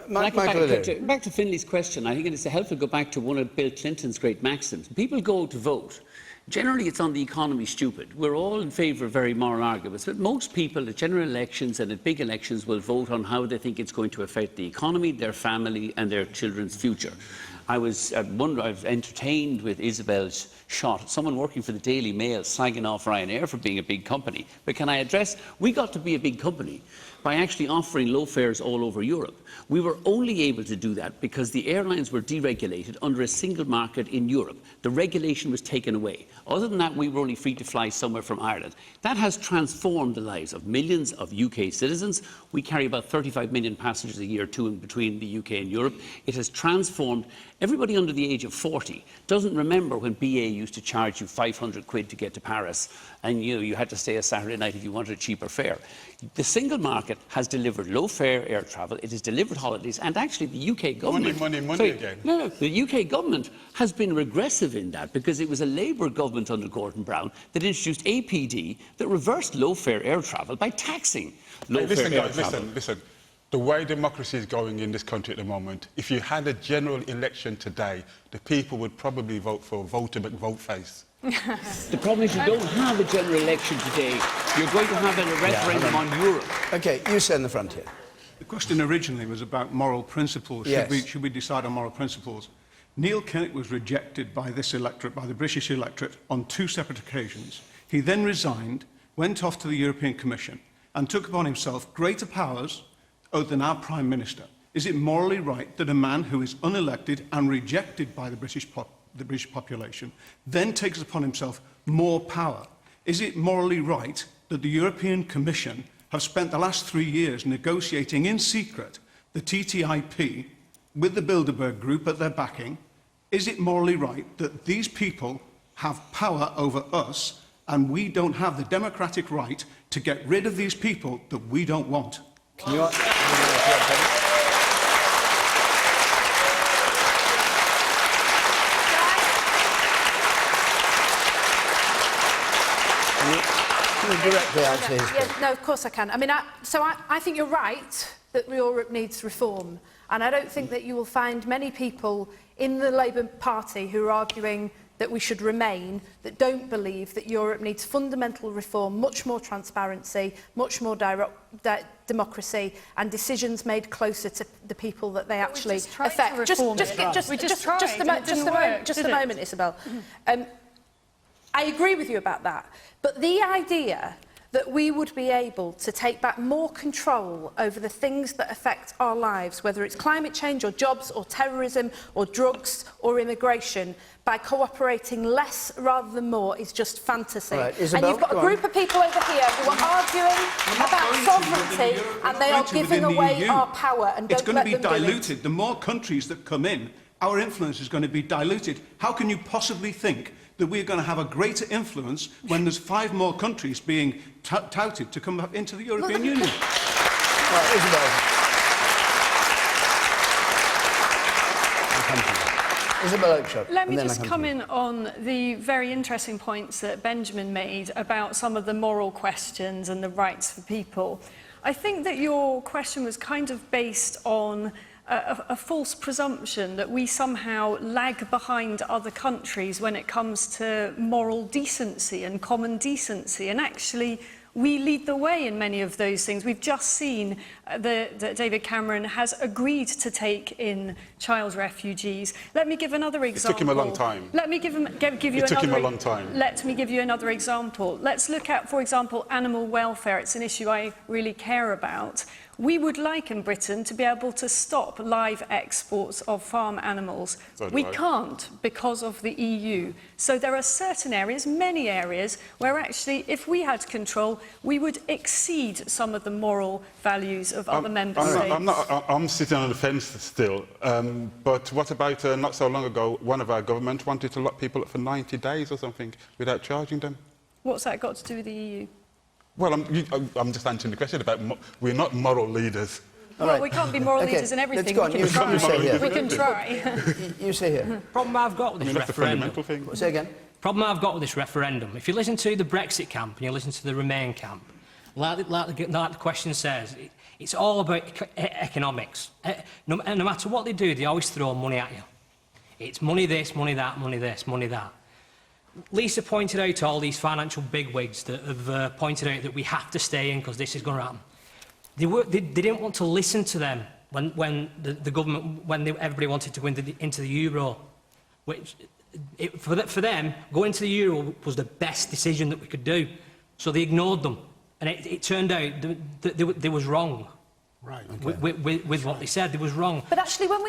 Back to Finley's question, I think it's helpful to go back to one of Bill Clinton's great maxims. People go to vote. Generally, it's on the economy stupid. We're all in favour of very moral arguments, but most people at general elections and at big elections will vote on how they think it's going to affect the economy, their family and their children's future. I was entertained with Isabel's shot, someone working for the Daily Mail slagging off Ryanair for being a big company. But can I address, we got to be a big company by actually offering low fares all over Europe. We were only able to do that because the airlines were deregulated under a single market in Europe. The regulation was taken away. Other than that, we were only free to fly somewhere from Ireland. That has transformed the lives of millions of UK citizens. We carry about 35 million passengers a year to and between the UK and Europe. It has transformed. Everybody under the age of 40 doesn't remember when BA used to charge you 500 quid to get to Paris and you had to stay a Saturday night if you wanted a cheaper fare. The single market has delivered low-fare air travel, it has delivered holidays, and actually the UK government... Money again. No, the UK government has been regressive in that because it was a Labour government under Gordon Brown that introduced APD that reversed low-fare air travel by taxing low-fare air travel. Listen. The way democracy is going in this country at the moment, if you had a general election today, the people would probably vote for voter but vote face. The problem is you don't have a general election today. You're going to have a referendum on Europe. OK, you sit in the front here. The question originally was about moral principles. Yes. Should we decide on moral principles? Neil Kinnock was rejected by this electorate, by the British electorate, on 2 separate occasions. He then resigned, went off to the European Commission and took upon himself greater powers than our Prime Minister. Is it morally right that a man who is unelected and rejected by the British population then takes upon himself more power? Is it morally right that the European Commission have spent the last 3 years negotiating in secret the TTIP with the Bilderberg Group at their backing? Is it morally right that these people have power over us and we don't have the democratic right to get rid of these people that we don't want? Can you... directly answer his question? No, of course I can. I mean, I think you're right that Europe needs reform, and I don't think that you will find many people in the Labour Party who are arguing that we should remain, that don't believe that Europe needs fundamental reform, much more transparency, much more democracy, and decisions made closer to the people that they actually affect. Just a moment, Isabel. I agree with you about that, but the idea that we would be able to take back more control over the things that affect our lives, whether it's climate change or jobs or terrorism or drugs or immigration, by cooperating less rather than more is just fantasy. Right, Isabel, and you've got a group of people over here who are arguing about sovereignty and they are giving away our power and it's don't going to let be them do diluted. The more countries that come in, our influence is going to be diluted. How can you possibly think that we're going to have a greater influence when there's 5 more countries being touted to come up into the European Union? Right, Isabel. Isabel Oakeshott. Let me just come in on the very interesting points that Benjamin made about some of the moral questions and the rights for people. I think that your question was kind of based on a false presumption that we somehow lag behind other countries when it comes to moral decency and common decency, and actually we lead the way in many of those things. We've just seen that David Cameron has agreed to take in child refugees. Let me give another example. It took him a long time. Let me give you It took him a long time. Let me give you another example. Let's look at, for example, animal welfare. It's an issue I really care about. We would like in Britain to be able to stop live exports of farm animals. We can't because of the EU. So there are certain areas, many areas, where actually if we had control, we would exceed some of the moral values of other member states. I'm sitting on the fence still. But what about not so long ago, one of our government wanted to lock people up for 90 days or something without charging them? What's that got to do with the EU? Well, I'm just answering the question about we're not moral leaders. Well, right. We can't be moral leaders in everything. We can try. We can try. You say here. Problem I've got with this referendum. Say again. Problem I've got with this referendum. If you listen to the Brexit camp and you listen to the Remain camp, like the question says, it's all about economics. No matter what they do, they always throw money at you. It's money this, money that, money this, money that. Lisa pointed out all these financial bigwigs that have pointed out that we have to stay in because this is going to happen. They didn't want to listen to them when the government, everybody wanted to go into the euro, which for them, going to the euro was the best decision that we could do. So they ignored them, and it turned out that they was wrong. Right. Okay. With what they said, they was wrong. But actually, when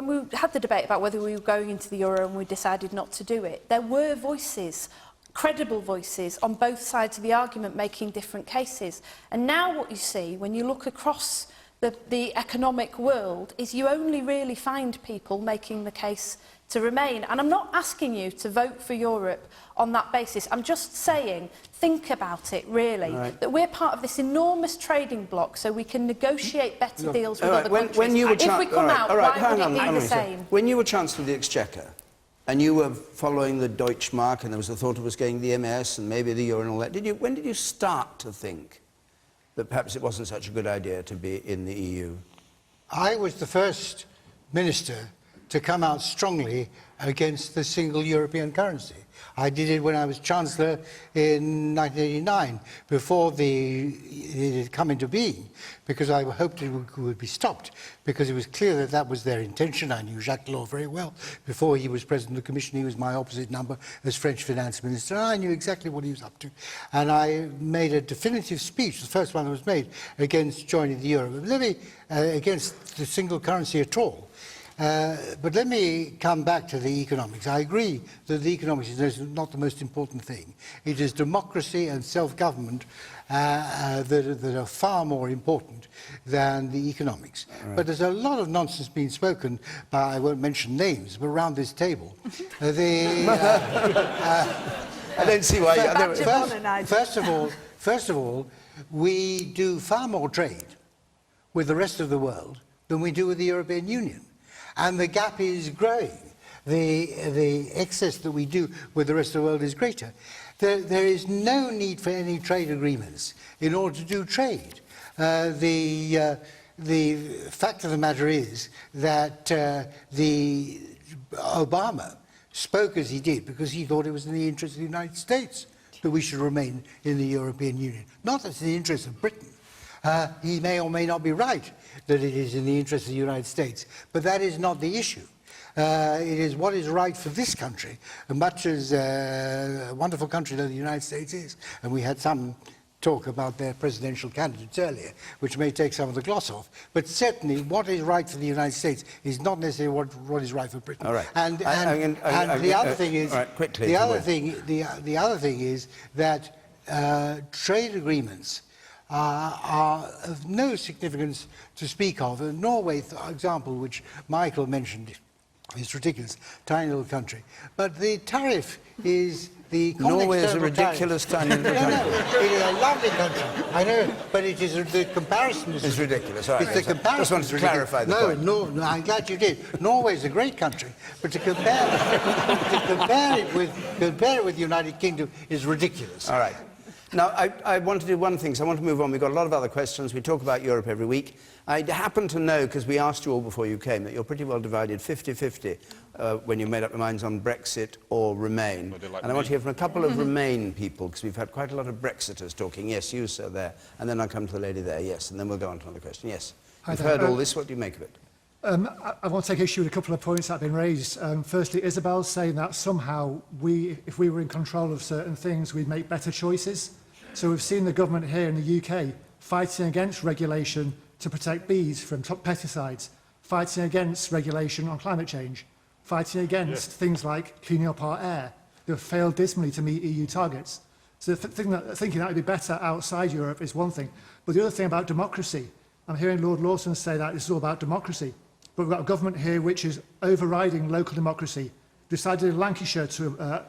we had the debate about whether we were going into the euro and we decided not to do it, there were voices, credible voices on both sides of the argument making different cases. And now what you see when you look across the economic world is you only really find people making the case to remain. And I'm not asking you to vote for Europe on that basis. I'm just saying, think about it, really, that we're part of this enormous trading bloc so we can negotiate better deals with other countries. If we come out, why would it be the same? When you were Chancellor of the Exchequer, and you were following the Deutschmark, and there was the thought of us getting the MS and maybe the euro and all that, when did you start to think that perhaps it wasn't such a good idea to be in the EU? I was the first minister to come out strongly against the single European currency. I did it when I was Chancellor in 1989, before it had come into being, because I hoped it would be stopped, because it was clear that that was their intention. I knew Jacques Delors very well. Before he was President of the Commission, he was my opposite number as French Finance Minister, and I knew exactly what he was up to. And I made a definitive speech, the first one that was made, against joining the euro, against the single currency at all. But let me come back to the economics. I agree that the economics is not the most important thing. It is democracy and self-government that are far more important than the economics. Right. But there's a lot of nonsense being spoken by, I won't mention names, but around this table. I don't see why. First of all, we do far more trade with the rest of the world than we do with the European Union. And the gap is growing. The excess that we do with the rest of the world is greater. There is no need for any trade agreements in order to do trade. The fact of the matter is that Obama spoke as he did because he thought it was in the interest of the United States that we should remain in the European Union, not as in the interest of Britain. He may or may not be right that it is in the interest of the United States, but that is not the issue. It is what is right for this country, and much as a wonderful country that the United States is. And we had some talk about their presidential candidates earlier, which may take some of the gloss off. But certainly what is right for the United States is not necessarily what is right for Britain. All right. And the other thing is, the other thing is that trade agreements are of no significance to speak of. Norway, for example, which Michael mentioned, is ridiculous, tiny little country. But the tariff is the Norway is a ridiculous tiny little country. No, it is a lovely country. I know, but it is the comparison is ridiculous. All right, it's the comparison. Just wanted to clarify the point. No, I'm glad you did. Norway is a great country, but to compare it with the United Kingdom is ridiculous. All right. Now, I want to do one thing, so I want to move on. We've got a lot of other questions. We talk about Europe every week. I happen to know, because we asked you all before you came, that you're pretty well divided 50-50 when you made up your minds on Brexit or Remain. And I want to hear from a couple of Remain people, because we've had quite a lot of Brexiters talking. Yes, you, sir, there. And then I'll come to the lady there, yes. And then we'll go on to another question. Yes. You've heard all this. What do you make of it? I want to take issue with a couple of points that have been raised. Firstly, Isabel's saying that somehow if we were in control of certain things, we'd make better choices. So we've seen the government here in the UK fighting against regulation to protect bees from pesticides, fighting against regulation on climate change, fighting against things like cleaning up our air. They've failed dismally to meet EU targets. So thinking that would be better outside Europe is one thing. But the other thing about democracy, I'm hearing Lord Lawson say that this is all about democracy. But we've got a government here which is overriding local democracy. Decided in Lancashire to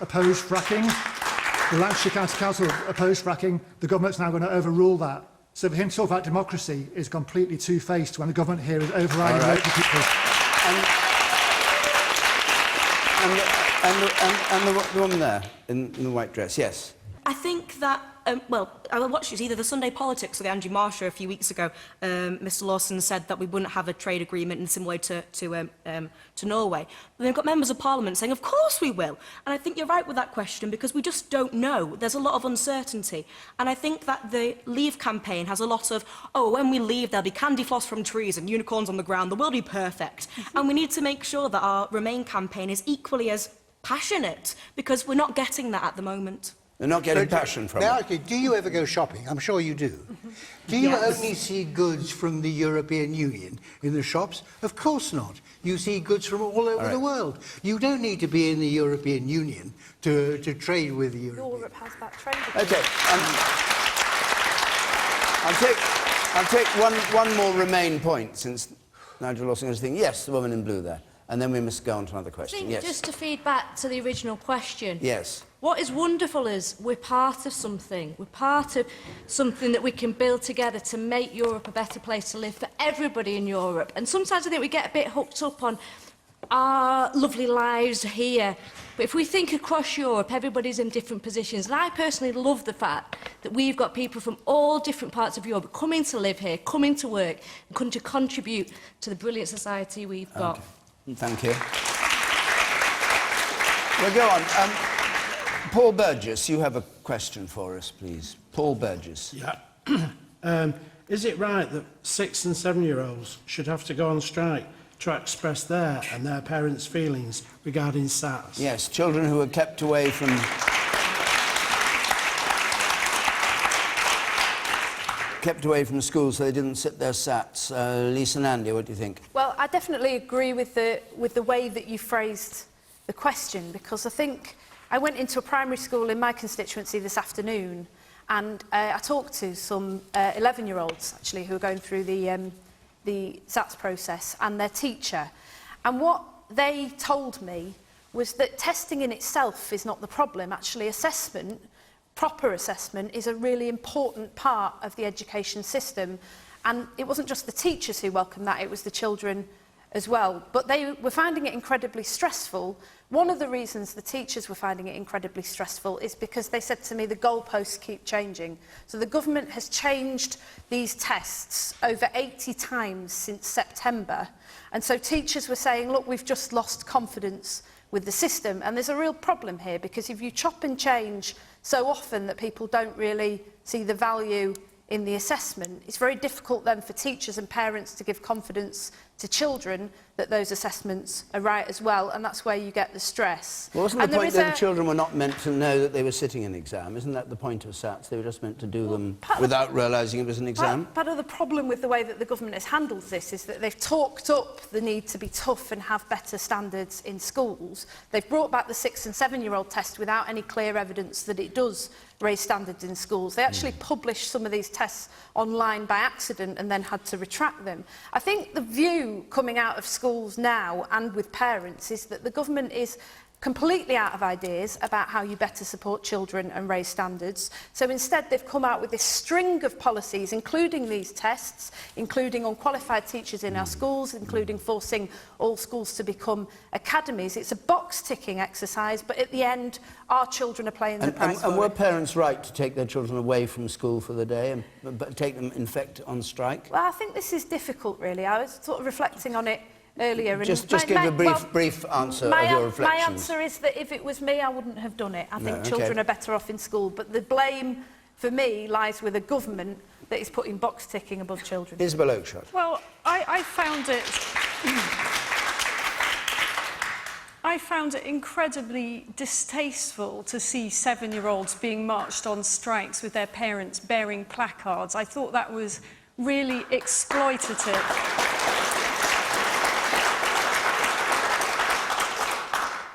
oppose fracking. The Lancashire County Council opposed fracking. The government's now going to overrule that. So for him to talk about democracy is completely two-faced when the government here is overriding local people. And the woman there in the white dress, yes. I think that, well, I watched it, either the Sunday Politics or the Angie Marr show a few weeks ago. Mr Lawson said that we wouldn't have a trade agreement in the same way to Norway. But they've got members of Parliament saying, of course we will. And I think you're right with that question, because we just don't know. There's a lot of uncertainty. And I think that the Leave campaign has a lot of, oh, when we leave, there'll be candy floss from trees and unicorns on the ground. The world will be perfect. And we need to make sure that our Remain campaign is equally as passionate, because we're not getting that at the moment. They're not getting passion from it. Do you ever go shopping? I'm sure you do. Do you Yes. only see goods from the European Union in the shops? Of course not. You see goods from all over the world. You don't need to be in the European Union to trade with the European. Europe has that trade agreement. Okay. I'll take one more Remain point, since Nigel Lawson is thinking, yes, the woman in blue there. And then we must go on to another I question. think Yes. just to feed back to the original question, Yes. what is wonderful is we're part of something. We're part of something that we can build together to make Europe a better place to live for everybody in Europe. And sometimes I think we get a bit hooked up on our lovely lives here. But if we think across Europe, everybody's in different positions. And I personally love the fact that we've got people from all different parts of Europe coming to live here, coming to work, and coming to contribute to the brilliant society we've got. Thank you. We'll go on. Paul Burgess, you have a question for us, please. Paul Burgess. Yeah. Is it right that 6- and 7-year-olds should have to go on strike to express their and their parents' feelings regarding SATs? Yes, children who are kept away from... school so they didn't sit their SATs. Lisa and Andy, what do you think? Well, I definitely agree with the way that you phrased the question, because I think I went into a primary school in my constituency this afternoon, and I talked to some 11-year-olds, actually, who are going through the SATs process, and their teacher. And what they told me was that testing in itself is not the problem. Actually, assessment, proper assessment, is a really important part of the education system. And it wasn't just the teachers who welcomed that, it was the children as well. But they were finding it incredibly stressful. One of the reasons the teachers were finding it incredibly stressful is because they said to me the goalposts keep changing. So the government has changed these tests over 80 times since September. And so teachers were saying, look, we've just lost confidence with the system. And there's a real problem here, because if you chop and change so often that people don't really see the value in the assessment, it's very difficult then for teachers and parents to give confidence to children that those assessments are right as well, and that's where you get the stress. Well, wasn't the point that the children were not meant to know that they were sitting an exam? Isn't that the point of SATs? They were just meant to do them without realising it was an exam? Part of the problem with the way that the government has handled this is that they've talked up the need to be tough and have better standards in schools. They've brought back the 6- and 7-year-old test without any clear evidence that it does raise standards in schools. They actually published some of these tests online by accident and then had to retract them. I think the view coming out of schools now and with parents is that the government is completely out of ideas about how you better support children and raise standards. So instead they've come out with this string of policies, including these tests, including unqualified teachers in our schools, including forcing all schools to become academies. It's a box-ticking exercise, but at the end, our children are paying the price for it. And were parents right to take their children away from school for the day and take them, in fact, on strike? Well, I think this is difficult, really. I was sort of reflecting on it earlier. And Just give a brief answer of your reflections. My answer is that if it was me, I wouldn't have done it. I think children are better off in school. But the blame, for me, lies with a government that is putting box-ticking above children. Isabel Oakeshott. Well, I found it incredibly distasteful to see 7-year-olds being marched on strikes with their parents bearing placards. I thought that was really exploitative.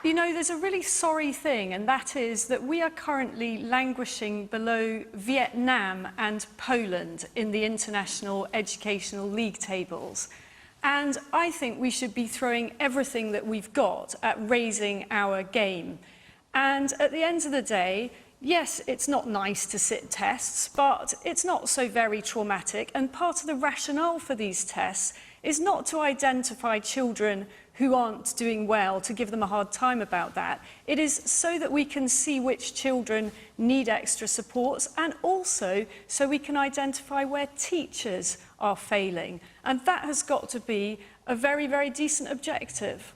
You know, there's a really sorry thing, and that is that we are currently languishing below Vietnam and Poland in the international educational league tables. And I think we should be throwing everything that we've got at raising our game. And at the end of the day, yes, it's not nice to sit tests, but it's not so very traumatic. And part of the rationale for these tests is not to identify children who aren't doing well, to give them a hard time about that. It is so that we can see which children need extra supports, and also so we can identify where teachers are failing. And that has got to be a very, very decent objective.